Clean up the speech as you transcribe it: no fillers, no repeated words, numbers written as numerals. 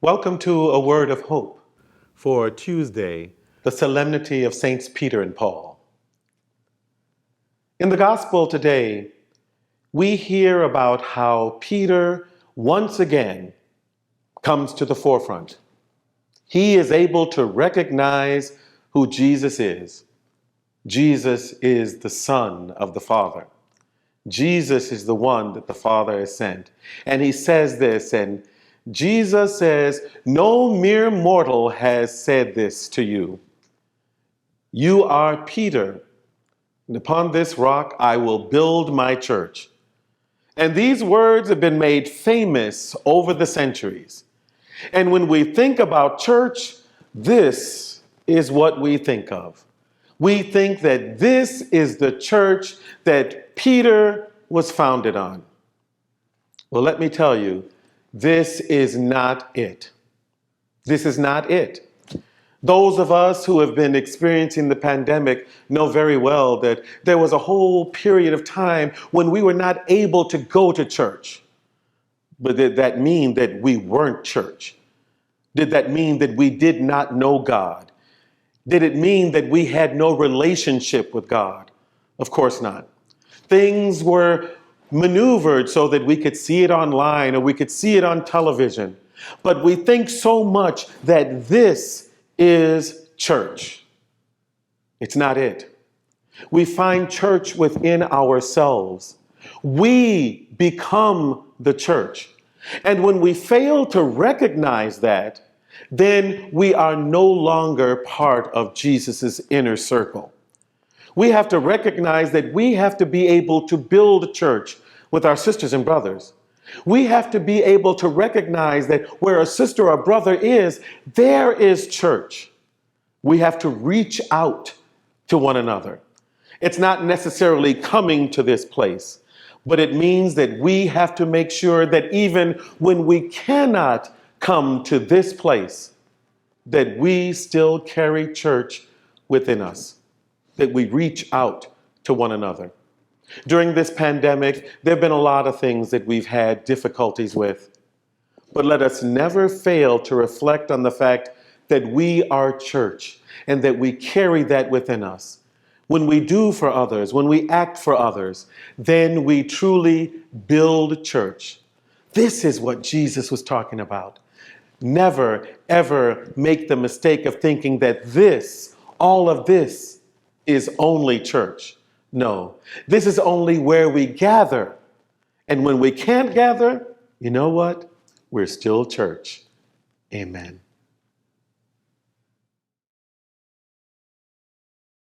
Welcome to A Word of Hope, for Tuesday, the solemnity of Saints Peter and Paul. In the Gospel today, we hear about how Peter once again comes to the forefront. He is able to recognize who Jesus is. Jesus is the Son of the Father. Jesus is the one that the Father has sent. And he says this, and Jesus says, "No mere mortal has said this to you. You are Peter, and upon this rock I will build my church." And these words have been made famous over the centuries. And when we think about church, this is what we think of. We think that this is the church that Peter was founded on. Well, let me tell you, this is not it. This is not it. Those of us who have been experiencing the pandemic know very well that there was a whole period of time when we were not able to go to church. But did that mean that we weren't church? Did that mean that we did not know God? Did it mean that we had no relationship with God? Of course not. Things were maneuvered so that we could see it online or we could see it on television. But we think so much that this is church. It's not it. We find church within ourselves. We become the church. And when we fail to recognize that, then we are no longer part of Jesus's inner circle. We have to recognize that we have to be able to build a church with our sisters and brothers. We have to be able to recognize that where a sister or brother is, there is church. We have to reach out to one another. It's not necessarily coming to this place, but it means that we have to make sure that even when we cannot come to this place, that we still carry church within us, that we reach out to one another. During this pandemic, there have been a lot of things that we've had difficulties with, but let us never fail to reflect on the fact that we are church and that we carry that within us. When we do for others, when we act for others, then we truly build church. This is what Jesus was talking about. Never, ever make the mistake of thinking that all of this is only church. No, this is only where we gather. And when we can't gather, you know what? We're still church. Amen.